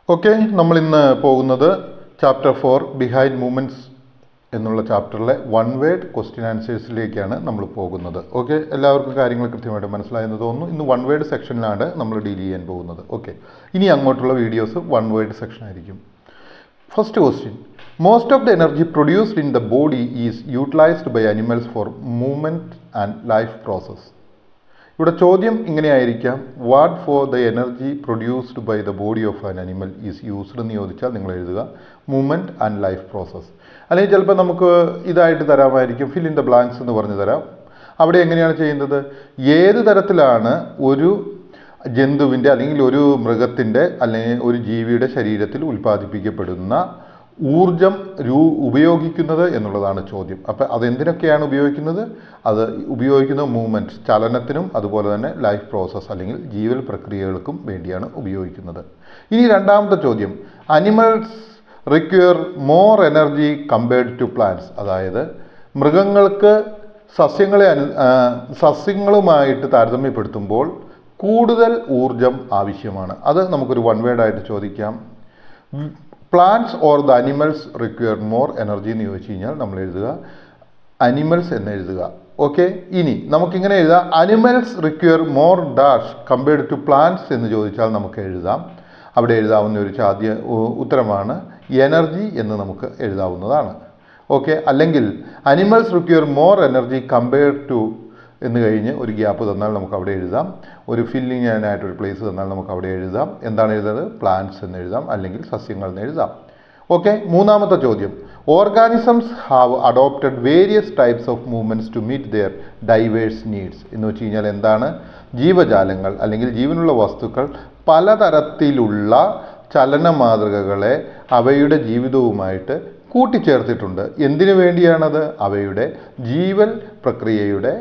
Okay, നമ്മൾ ഇന്ന് പോകുന്നത് ചാപ്റ്റർ 4 ബിഹൈൻഡ് മൂവ്മെൻറ്റ്സ് എന്നുള്ള ചാപ്റ്ററിലെ വൺ വേർഡ് ക്വസ്റ്റ്യൻ ആൻസേഴ്സിലേക്കാണ് നമ്മൾ പോകുന്നത്. ഓക്കെ, എല്ലാവർക്കും കാര്യങ്ങൾ കൃത്യമായിട്ട് മനസ്സിലായെന്ന് തോന്നുന്നു. ഇന്ന് വൺ വേർഡ് സെക്ഷനിലാണ് നമ്മൾ ഡീൽ ചെയ്യാൻ പോകുന്നത്. ഓക്കെ, ഇനി അങ്ങോട്ടുള്ള വീഡിയോസ് വൺ വേർഡ് സെക്ഷൻ ആയിരിക്കും. First question: most of the energy produced in the body is utilised by animals for movement and life process. ഇവിടെ ചോദ്യം ഇങ്ങനെയായിരിക്കാം: what for the energy produced by the body of an animal is used എന്ന് ചോദിച്ചാൽ നിങ്ങൾ എഴുതുക movement and life process. അല്ലെങ്കിൽ ചിലപ്പോൾ നമുക്ക് ഇതായിട്ട് തരാമായിരിക്കും, ഫിൽ ഇൻ ദ ബ്ലാങ്ക്സ് എന്ന് പറഞ്ഞു തരാം. അവിടെ എങ്ങനെയാണ് ചെയ്യുന്നത്? ഏത് തരത്തിലാണ് ഒരു ജന്തുവിൻ്റെ അല്ലെങ്കിൽ ഒരു മൃഗത്തിൻ്റെ അല്ലെങ്കിൽ ഒരു ജീവിയുടെ ശരീരത്തിൽ ഉൽപ്പാദിപ്പിക്കപ്പെടുന്ന ഊർജം ഉപയോഗിക്കുന്നത് എന്നുള്ളതാണ് ചോദ്യം. അപ്പം അതെന്തിനൊക്കെയാണ് ഉപയോഗിക്കുന്നത്? അത് ഉപയോഗിക്കുന്ന മൂവ്മെൻറ്റ്സ്, ചലനത്തിനും അതുപോലെ തന്നെ ലൈഫ് പ്രോസസ്സ് അല്ലെങ്കിൽ ജീവൽ പ്രക്രിയകൾക്കും വേണ്ടിയാണ് ഉപയോഗിക്കുന്നത്. ഇനി രണ്ടാമത്തെ ചോദ്യം: animals require more energy compared to plants. അതായത് മൃഗങ്ങൾക്ക് സസ്യങ്ങളുമായിട്ട് താരതമ്യപ്പെടുത്തുമ്പോൾ കൂടുതൽ ഊർജം ആവശ്യമാണ്. അത് നമുക്കൊരു വൺ വേർഡായിട്ട് ചോദിക്കാം. Plants or the animals require more energy എന്ന് ചോദിച്ചു കഴിഞ്ഞാൽ നമ്മൾ എഴുതുക അനിമൽസ് എന്ന് എഴുതുക. ഓക്കെ, ഇനി നമുക്കിങ്ങനെ എഴുതാം: animals require more dash compared to plants എന്ന് ചോദിച്ചാൽ നമുക്ക് എഴുതാം. അവിടെ എഴുതാവുന്ന ഒരു ഉത്തരമാണ് എനർജി എന്ന് നമുക്ക് എഴുതാവുന്നതാണ്. ഓക്കെ, അല്ലെങ്കിൽ animals require more energy compared to എന്ന് കഴിഞ്ഞ് ഒരു ഗ്യാപ്പ് തന്നാൽ നമുക്ക് അവിടെ എഴുതാം. ഒരു ഫില്ലിങ് ചെയ്യാനായിട്ടൊരു പ്ലേസ് തന്നാൽ നമുക്ക് അവിടെ എഴുതാം. എന്താണ് എഴുതുന്നത്? പ്ലാന്റ്സ് എന്ന് എഴുതാം, അല്ലെങ്കിൽ സസ്യങ്ങൾ എന്ന് എഴുതാം. ഓക്കെ, മൂന്നാമത്തെ ചോദ്യം: organisms have adopted various types of movements to meet their diverse needs. എന്ന് വെച്ച് കഴിഞ്ഞാൽ എന്താണ്? ജീവജാലങ്ങൾ അല്ലെങ്കിൽ ജീവനുള്ള വസ്തുക്കൾ പലതരത്തിലുള്ള ചലന മാതൃകകളെ അവയുടെ ജീവിതവുമായിട്ട് കൂട്ടിച്ചേർത്തിട്ടുണ്ട്. എന്തിനു വേണ്ടിയാണത്? അവയുടെ ജീവൽ പ്രക്രിയയുടെ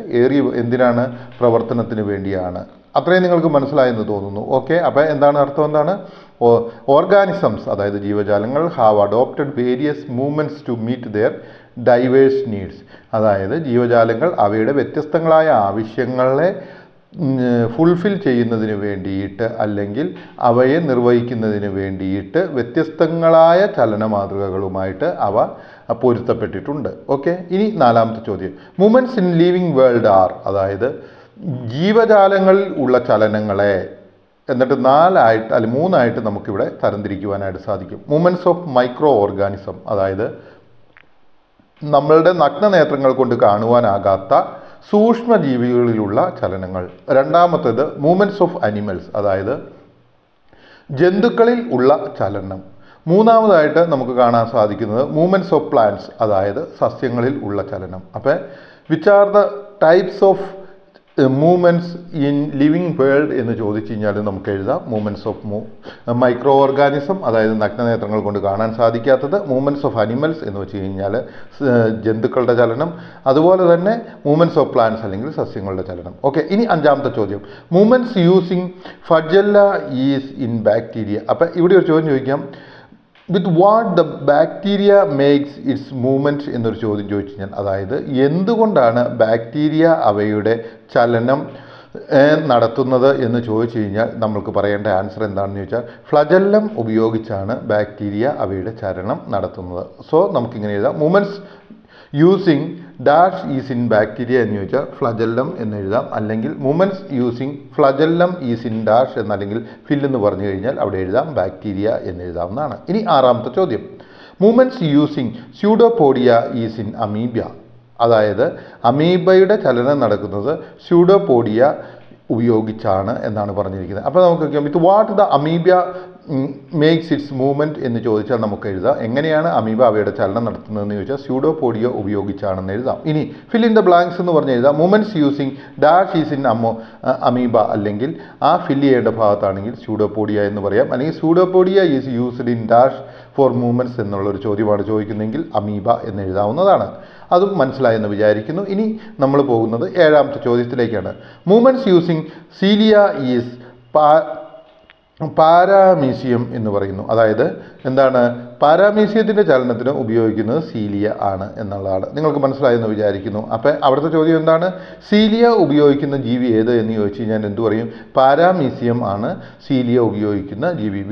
എന്തിനാണ്? പ്രവർത്തനത്തിന് വേണ്ടിയാണ്. അത്രയും നിങ്ങൾക്ക് മനസ്സിലായെന്ന് തോന്നുന്നു. ഓക്കെ, അപ്പോൾ എന്താണ് അർത്ഥം? എന്താണ്? ഓർഗാനിസംസ് അതായത് ജീവജാലങ്ങൾ have adopted various movements to meet their diverse needs. അതായത് ജീവജാലങ്ങൾ അവയുടെ വ്യത്യസ്തങ്ങളായ ആവശ്യങ്ങളെ ഫുൾഫിൽ ചെയ്യുന്നതിന് വേണ്ടിയിട്ട് അല്ലെങ്കിൽ അവയെ നിർവഹിക്കുന്നതിന് വേണ്ടിയിട്ട് വ്യത്യസ്തങ്ങളായ ചലന മാതൃകകളുമായിട്ട് അവ പൊരുത്തപ്പെട്ടിട്ടുണ്ട്. ഓക്കെ, ഇനി നാലാമത്തെ ചോദ്യം: movements in living world are. അതായത് ജീവജാലങ്ങളിൽ ഉള്ള ചലനങ്ങളെ എന്നിട്ട് മൂന്നായിട്ട് നമുക്കിവിടെ തരംതിരിക്കുവാനായിട്ട് സാധിക്കും. മൂവ്മെൻറ്റ്സ് ഓഫ് മൈക്രോ ഓർഗാനിസം, അതായത് നമ്മളുടെ നഗ്നനേത്രങ്ങൾ കൊണ്ട് കാണുവാനാകാത്ത സൂക്ഷ്മജീവികളിലുള്ള ചലനങ്ങൾ. രണ്ടാമത്തേത് മൂവ്മെൻറ്റ്സ് ഓഫ് അനിമൽസ്, അതായത് ജന്തുക്കളിൽ ഉള്ള ചലനം. മൂന്നാമതായിട്ട് നമുക്ക് കാണാൻ സാധിക്കുന്നത് മൂവ്മെൻറ്റ്സ് ഓഫ് പ്ലാന്റ്സ്, അതായത് സസ്യങ്ങളിൽ ഉള്ള ചലനം. അപ്പോൾ which are the types of movements in living world എന്ന് ചോദിച്ചു കഴിഞ്ഞാൽ നമുക്ക് എഴുതാം മൂവ്മെൻറ്റ്സ് ഓഫ് മൈക്രോ ഓർഗാനിസം, അതായത് നഗ്നനേത്രങ്ങൾ കൊണ്ട് കാണാൻ സാധിക്കാത്തത്. മൂവ്മെൻറ്റ്സ് ഓഫ് അനിമൽസ് എന്ന് വെച്ച് കഴിഞ്ഞാൽ ജന്തുക്കളുടെ ചലനം. അതുപോലെ തന്നെ മൂവ്മെൻറ്റ്സ് ഓഫ് പ്ലാന്റ്സ് അല്ലെങ്കിൽ സസ്യങ്ങളുടെ ചലനം. ഓക്കെ, ഇനി അഞ്ചാമത്തെ ചോദ്യം: movements using flagella is in bacteria. അപ്പം ഇവിടെ ഒരു ചോദ്യം ചോദിക്കാം: with what the bacteria makes its movement എന്നൊരു ചോദ്യം ചോദിച്ചു കഴിഞ്ഞാൽ, അതായത് എന്തുകൊണ്ടാണ് ബാക്ടീരിയ അവയുടെ ചലനം നടത്തുന്നത് എന്ന് ചോദിച്ചു കഴിഞ്ഞാൽ നമ്മൾക്ക് പറയേണ്ട ആൻസർ എന്താണെന്ന് ചോദിച്ചാൽ ഫ്ലജെല്ലം ഉപയോഗിച്ചാണ് ബാക്ടീരിയ അവയുടെ ചലനം നടത്തുന്നത്. സോ നമുക്കിങ്ങനെ എഴുതാം: movements using dash is in bacteria എന്ന് ചോദിച്ചാൽ ഫ്ലജെല്ലം എന്ന് എഴുതാം. അല്ലെങ്കിൽ movements using flagellum is in dash എന്നല്ലെങ്കിൽ ഫിൽ എന്ന് പറഞ്ഞു കഴിഞ്ഞാൽ അവിടെ എഴുതാം ബാക്ടീരിയ എന്ന് എഴുതാവുന്നതാണ്. ഇനി ആറാമത്തെ ചോദ്യം: movements using pseudopodia is in amoeba. അതായത് അമീബയുടെ ചലനം നടക്കുന്നത് സ്യൂഡോപോഡിയ ഉപയോഗിച്ചാണ് എന്നാണ് പറഞ്ഞിരിക്കുന്നത്. അപ്പോൾ നമുക്ക് വിത്ത് what the amoeba makes its movement എന്ന് ചോദിച്ചാൽ നമുക്ക് എഴുതാം എങ്ങനെയാണ് അമീബ അവയുടെ ചലനം നടത്തുന്നതെന്ന് ചോദിച്ചാൽ സ്യൂഡോപോഡിയ ഉപയോഗിച്ചാണെന്ന് എഴുതാം. ഇനി ഫിൽ ഇൻ ദ ബ്ലാങ്ക്സ് എന്ന് പറഞ്ഞ് എഴുതാം: movements using dash is in amoeba, അല്ലെങ്കിൽ ആ ഫില്ല് ചെയ്യേണ്ട ഭാഗത്താണെങ്കിൽ സ്യൂഡോപോഡിയ എന്ന് പറയാം. അല്ലെങ്കിൽ pseudopodia is used in dash for movements എന്നുള്ളൊരു ചോദ്യമാണ് ചോദിക്കുന്നതെങ്കിൽ അമീബ എന്ന് എഴുതാവുന്നതാണ്. അതും മനസ്സിലായെന്ന് വിചാരിക്കുന്നു. ഇനി നമ്മൾ പോകുന്നത് ഏഴാമത്തെ ചോദ്യത്തിലേക്കാണ്. Movements using cilia is paramecium എന്ന് പറയുന്നു. അതായത് എന്താണ്, പാരാമീസിയത്തിൻ്റെ ചലനത്തിന് ഉപയോഗിക്കുന്നത് സീലിയ ആണ് എന്നുള്ളതാണ്. നിങ്ങൾക്ക് മനസ്സിലായെന്ന് വിചാരിക്കുന്നു. അപ്പോൾ അവിടുത്തെ ചോദ്യം എന്താണ്, സീലിയ ഉപയോഗിക്കുന്ന ജീവി ഏത് എന്ന് ചോദിച്ചു കഴിഞ്ഞാൽ എന്തു പറയും, പാരാമീസിയം ആണ് സീലിയ ഉപയോഗിക്കുന്ന ജീവി.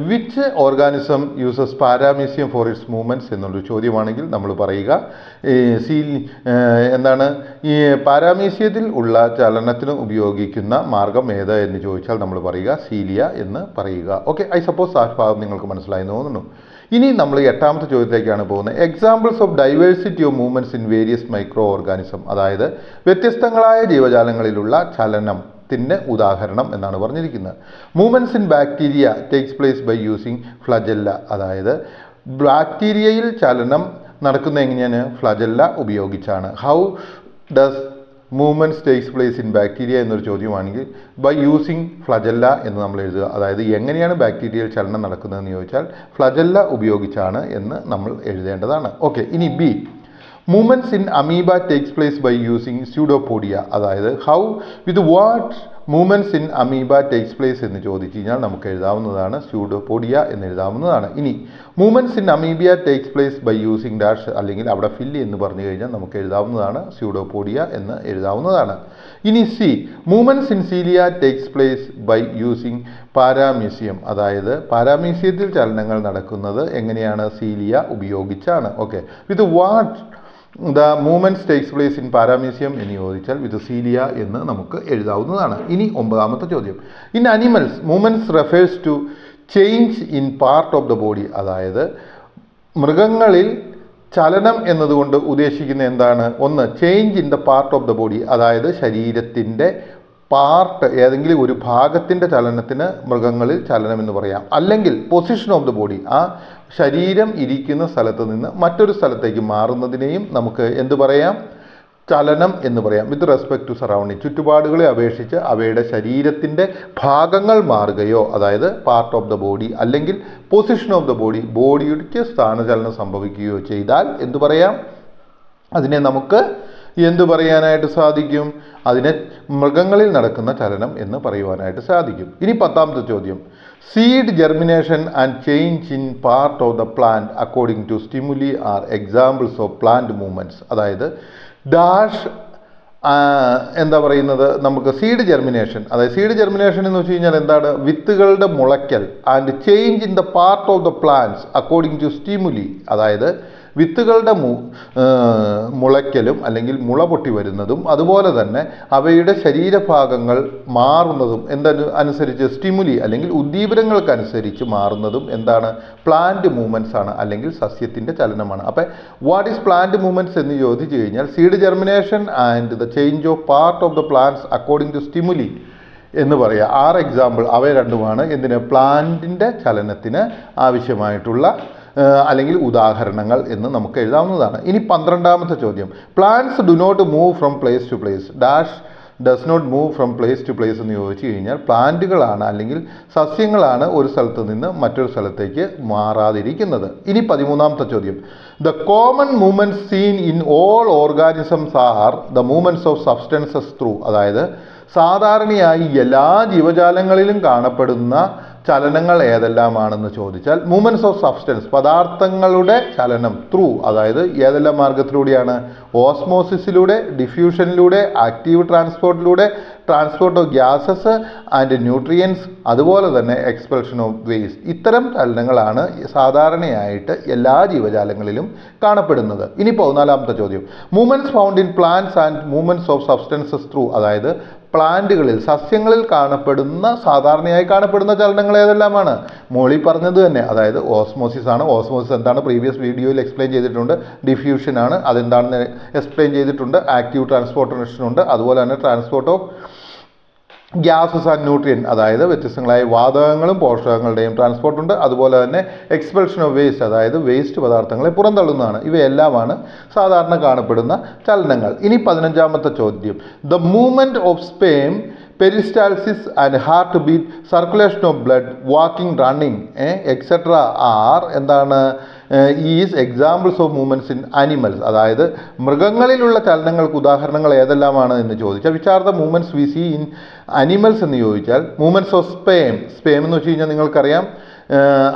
Which organism uses paramecium for its movements എന്നുള്ളൊരു ചോദ്യമാണെങ്കിൽ നമ്മൾ പറയുക എന്താണ്, ഈ പാരാമീസിയത്തിൽ ഉള്ള ചലനത്തിന് ഉപയോഗിക്കുന്ന മാർഗം ഏത് എന്ന് ചോദിച്ചാൽ നമ്മൾ പറയുക സീലിയ എന്ന് പറയുക. ഓക്കെ, ഐ സപ്പോസ് ആ ഭാഗം നിങ്ങൾക്ക് മനസ്സിലായെന്ന് തോന്നുന്നു. ഇനി നമ്മൾ 8ാമത്തെ ചോദ്യത്തിലേക്കാണ് പോകുന്നത്. Examples of diversity of movements in various micro organism. അതായത് വ്യത്യസ്തങ്ങളായ ജീവജാലങ്ങളിലുള്ള ചലനത്തിൻ്റെ ഉദാഹരണം എന്നാണ് പറഞ്ഞിരിക്കുന്നത്. Movements in bacteria takes place by using flagella. അതായത് ബാക്ടീരിയയിൽ ചലനം നടക്കുന്ന എങ്ങനെയാണ്, ഫ്ലജെല്ല ഉപയോഗിച്ചാണ്. How does movements takes place in bacteria എന്നൊരു ചോദ്യമാണെങ്കിൽ ബൈ യൂസിങ് ഫ്ലജെല്ല എന്ന് നമ്മൾ എഴുതുക. അതായത് എങ്ങനെയാണ് ബാക്ടീരിയയിൽ ചലനം നടക്കുന്നതെന്ന് ചോദിച്ചാൽ ഫ്ലജെല്ല ഉപയോഗിച്ചാണ് എന്ന് നമ്മൾ എഴുതേണ്ടതാണ്. ഓക്കെ, ഇനി B, movements in amoeba takes place by using pseudopodia. അതായത് how with what movements in amoeba takes place എന്ന് ചോദിച്ചു കഴിഞ്ഞാൽ നമുക്ക് എഴുതാവുന്നതാണ് സ്യൂഡോപോഡിയ എന്ന് എഴുതാവുന്നതാണ്. ഇനി movements in amoeba takes place by using dash അല്ലെങ്കിൽ അവിടെ ഫില്ല് എന്ന് പറഞ്ഞു കഴിഞ്ഞാൽ നമുക്ക് എഴുതാവുന്നതാണ് സ്യൂഡോപോഡിയ എന്ന് എഴുതാവുന്നതാണ്. ഇനി C, movements in cilia takes place by using paramecium. അതായത് പാരാമീസിയത്തിൽ ചലനങ്ങൾ നടക്കുന്നത് എങ്ങനെയാണ്, സീലിയ ഉപയോഗിച്ചാണ്. Okay, with what the movements takes place in paramecium എന്ന് ചോദിച്ചാൽ വിത്ത് സീലിയ എന്ന് നമുക്ക് എഴുതാവുന്നതാണ്. ഇനി 9ാമത്തെ ചോദ്യം, in animals movements refers to change in part of the body. അതായത് മൃഗങ്ങളിൽ ചലനം എന്നതുകൊണ്ട് ഉദ്ദേശിക്കുന്ന എന്താണ്, ഒന്ന് change in the part of the body, അതായത് ശരീരത്തിൻ്റെ പാർട്ട് ഏതെങ്കിലും ഒരു ഭാഗത്തിൻ്റെ ചലനത്തിന് മൃഗങ്ങളിൽ ചലനം എന്ന് പറയാം. അല്ലെങ്കിൽ പൊസിഷൻ ഓഫ് ദ ബോഡി, ആ ശരീരം ഇരിക്കുന്ന സ്ഥലത്ത് നിന്ന് മറ്റൊരു സ്ഥലത്തേക്ക് മാറുന്നതിനെയും നമുക്ക് എന്ത് പറയാം, ചലനം എന്ന് പറയാം. വിത്ത് റെസ്പെക്ട് ടു സറൗണ്ടിങ്, ചുറ്റുപാടുകളെ അപേക്ഷിച്ച് അവയുടെ ശരീരത്തിൻ്റെ ഭാഗങ്ങൾ മാറുകയോ, അതായത് പാർട്ട് ഓഫ് ദ ബോഡി അല്ലെങ്കിൽ പൊസിഷൻ ഓഫ് ദ ബോഡി, ബോഡിക്ക് സ്ഥാനചലനം സംഭവിക്കുകയോ ചെയ്താൽ എന്തു പറയാം, അതിനെ നമുക്ക് എന്തു പറയാനായിട്ട് സാധിക്കും, അതിനെ മൃഗങ്ങളിൽ നടക്കുന്ന ചലനം എന്ന് പറയുവാനായിട്ട് സാധിക്കും. ഇനി 10ാമത്തെ ചോദ്യം, seed germination and change in part of the plant according to stimuli are examples of plant movements. അതായത് ഡാഷ് എന്താ പറയുന്നത്, നമുക്ക് സീഡ് ജെർമിനേഷൻ, അതായത് സീഡ് ജെർമിനേഷൻ എന്ന് വെച്ച് കഴിഞ്ഞാൽ എന്താണ്, വിത്തുകളുടെ മുളയ്ക്കൽ, and change in the part of the plants according to stimuli, അതായത് വിത്തുകളുടെ മുളയ്ക്കലും അല്ലെങ്കിൽ മുള പൊട്ടി വരുന്നതും അതുപോലെ തന്നെ അവയുടെ ശരീരഭാഗങ്ങൾ മാറുന്നതും അനുസരിച്ച് സ്റ്റിമുലി അല്ലെങ്കിൽ ഉദ്ദീപനങ്ങൾക്കനുസരിച്ച് മാറുന്നതും എന്താണ്, പ്ലാന്റ് മൂവ്മെൻറ്റ്സ് ആണ് അല്ലെങ്കിൽ സസ്യത്തിൻ്റെ ചലനമാണ്. അപ്പം വാട്ട് ഈസ് പ്ലാന്റ് മൂവ്മെൻറ്റ്സ് എന്ന് ചോദിച്ചു കഴിഞ്ഞാൽ seed germination and the change of part of the plants according to stimuli എന്ന് പറയുക. 6 എക്സാമ്പിൾ അവ രണ്ടുമാണ് എന്തിന്, പ്ലാന്റിൻ്റെ ചലനത്തിന് ആവശ്യമായിട്ടുള്ള അല്ലെങ്കിൽ ഉദാഹരണങ്ങൾ എന്ന് നമുക്ക് എഴുതാവുന്നതാണ്. ഇനി 12ാമത്തെ ചോദ്യം, plants do not move from place to place dash does not move from place to place എന്ന് ചോദിച്ചു കഴിഞ്ഞാൽ പ്ലാന്റുകളാണ് അല്ലെങ്കിൽ സസ്യങ്ങളാണ് ഒരു സ്ഥലത്ത് നിന്ന് മറ്റൊരു സ്ഥലത്തേക്ക് മാറാതിരിക്കുന്നത്. ഇനി 13ാമത്തെ ചോദ്യം, the common movements scene in all organisms are the movements of substances through. അതായത് സാധാരണയായി എല്ലാ ജീവജാലങ്ങളിലും കാണപ്പെടുന്ന ചലനങ്ങൾ ഏതെല്ലാമാണെന്ന് ചോദിച്ചാൽ മൂവ്മെൻറ്റ്സ് ഓഫ് സബ്സ്റ്റൻസ്, പദാർത്ഥങ്ങളുടെ ചലനം ത്രൂ, അതായത് ഏതെല്ലാം മാർഗത്തിലൂടെയാണ്, ഓസ്മോസിസിലൂടെ, ഡിഫ്യൂഷനിലൂടെ, ആക്റ്റീവ് ട്രാൻസ്പോർട്ടിലൂടെ, transport of gases and nutrients, അതുപോലെ തന്നെ എക്സ്പെൽഷൻ ഓഫ് വേസ്റ്റ്. ഇത്തരം ചലനങ്ങളാണ് സാധാരണയായിട്ട് എല്ലാ ജീവജാലങ്ങളിലും കാണപ്പെടുന്നത്. ഇനി 14ാമത്തെ ചോദ്യം, movements found in plants and movements of substances through, അതായത് പ്ലാന്റുകളിൽ സസ്യങ്ങളിൽ സാധാരണയായി കാണപ്പെടുന്ന ചലനങ്ങൾ ഏതെല്ലാമാണ്, മോളി പറഞ്ഞത് തന്നെ, അതായത് ഓസ്മോസിസ് ആണ്. ഓസ്മോസിസ് എന്താണ് പ്രീവിയസ് വീഡിയോയിൽ എക്സ്പ്ലെയിൻ ചെയ്തിട്ടുണ്ട്. ഡിഫ്യൂഷൻ ആണ്, അതെന്താണെന്ന് എക്സ്പ്ലെയിൻ ചെയ്തിട്ടുണ്ട്. ആക്റ്റീവ് ട്രാൻസ്പോർട്ടേഷൻ ഉണ്ട്, അതുപോലെ തന്നെ transport of gases and nutrient, അതായത് വ്യത്യസ്തങ്ങളായ വാതകങ്ങളും പോഷകങ്ങളുടെയും ട്രാൻസ്പോർട്ട് ഉണ്ട്. അതുപോലെ തന്നെ എക്സ്പെൽഷൻ ഓഫ് വേസ്റ്റ്, അതായത് വേസ്റ്റ് പദാർത്ഥങ്ങളെ പുറന്തള്ളുന്നതാണ്. ഇവയെല്ലാമാണ് സാധാരണ കാണപ്പെടുന്ന ചലനങ്ങൾ. ഇനി 15ാമത്തെ ചോദ്യം, the movement of sperm, peristalsis and heart beat, circulation of blood, walking, running etcetera are എന്താണ് is examples of movements in animals. അതായത് മൃഗങ്ങളിലുള്ള ചലനങ്ങൾക്ക് ഉദാഹരണങ്ങൾ ഏതെല്ലാമാണ് എന്ന് ചോദിച്ചാൽ which are the movements we see in animals എന്ന് ചോദിച്ചാൽ മൂവ്മെൻറ്റ്സ് ഓഫ് സ്പേം എന്ന് വെച്ച് കഴിഞ്ഞാൽ നിങ്ങൾക്കറിയാം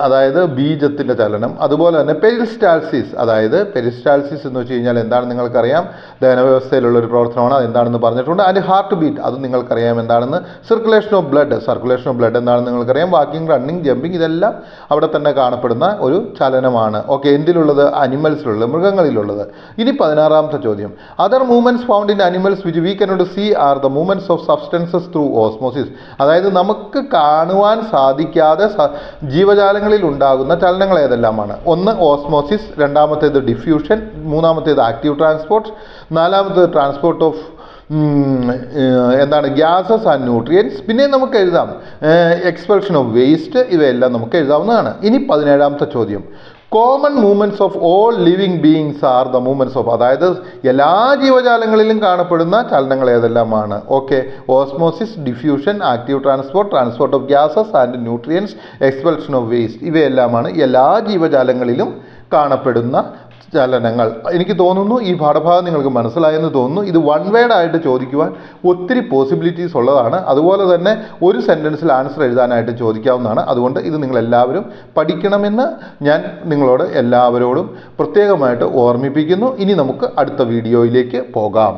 അതായത് ബീജത്തിൻ്റെ ചലനം. അതുപോലെ തന്നെ പെരിസ്റ്റാൾസിസ്, അതായത് പെരിസ്റ്റാൾസിസ് എന്ന് വെച്ച് കഴിഞ്ഞാൽ എന്താണെന്ന് നിങ്ങൾക്കറിയാം, ദഹനവ്യവസ്ഥയിലുള്ള ഒരു പ്രവർത്തനമാണ്, അത് എന്താണെന്ന് പറഞ്ഞിട്ടുണ്ട്. ആൻഡ് ഹാർട്ട് ബീറ്റ്, അത് നിങ്ങൾക്കറിയാം എന്താണെന്ന്. സർക്കുലേഷൻ ഓഫ് ബ്ലഡ് എന്താണെന്ന് നിങ്ങൾക്കറിയാം. വാക്കിംഗ്, റണ്ണിങ്, ജമ്പിങ്, ഇതെല്ലാം അവിടെ തന്നെ കാണപ്പെടുന്ന ഒരു ചലനമാണ്. ഓക്കെ, എന്തിലുള്ളത്? അനിമൽസിലുള്ളത്, മൃഗങ്ങളിലുള്ളത്. ഇനി 16ാമത്തെ ചോദ്യം, other movements found in animals which we cannot see are the movements of substances through osmosis. അതായത് നമുക്ക് കാണുവാൻ സാധിക്കാതെ ജീവജാലങ്ങളിൽ ഉണ്ടാകുന്ന ചലനങ്ങൾ ഏതെല്ലാമാണ്? ഒന്ന് ഓസ്മോസിസ്, രണ്ടാമത്തേത് ഡിഫ്യൂഷൻ, മൂന്നാമത്തേത് ആക്റ്റീവ് ട്രാൻസ്പോർട്ട്, നാലാമത്തേത് transport of gases and nutrients. പിന്നെ നമുക്ക് എഴുതാം എക്സ്പൾഷൻ ഓഫ് വേസ്റ്റ്, ഇവയെല്ലാം നമുക്ക് എഴുതാവുന്നതാണ്. ഇനി 17ാമത്തെ ചോദ്യം, common movements of all living beings are the movements of, അതായത് എല്ലാ ജീവജാലങ്ങളിലും കാണപ്പെടുന്ന ചലനങ്ങൾ ഏതെല്ലാമാണ്? Okay, osmosis, diffusion, active transport of gases and nutrients, expulsion of waste, ഇവയെല്ലാമാണ് എല്ലാ ജീവജാലങ്ങളിലും കാണപ്പെടുന്ന ചലനങ്ങൾ. എനിക്ക് തോന്നുന്നു ഈ പാഠഭാഗം നിങ്ങൾക്ക് മനസ്സിലായെന്ന് തോന്നുന്നു. ഇത് വൺ വേർഡ് ആയിട്ട് ചോദിക്കുവാൻ ഒത്തിരി പോസിബിലിറ്റീസ് ഉള്ളതാണ്. അതുപോലെ തന്നെ ഒരു സെൻറ്റൻസിൽ ആൻസർ എഴുതാനായിട്ട് ചോദിക്കാവുന്നതാണ്. അതുകൊണ്ട് ഇത് നിങ്ങളെല്ലാവരും പഠിക്കണമെന്ന് ഞാൻ നിങ്ങളോട് എല്ലാവരോടും പ്രത്യേകമായിട്ട് ഓർമ്മിപ്പിക്കുന്നു. ഇനി നമുക്ക് അടുത്ത വീഡിയോയിലേക്ക് പോകാം.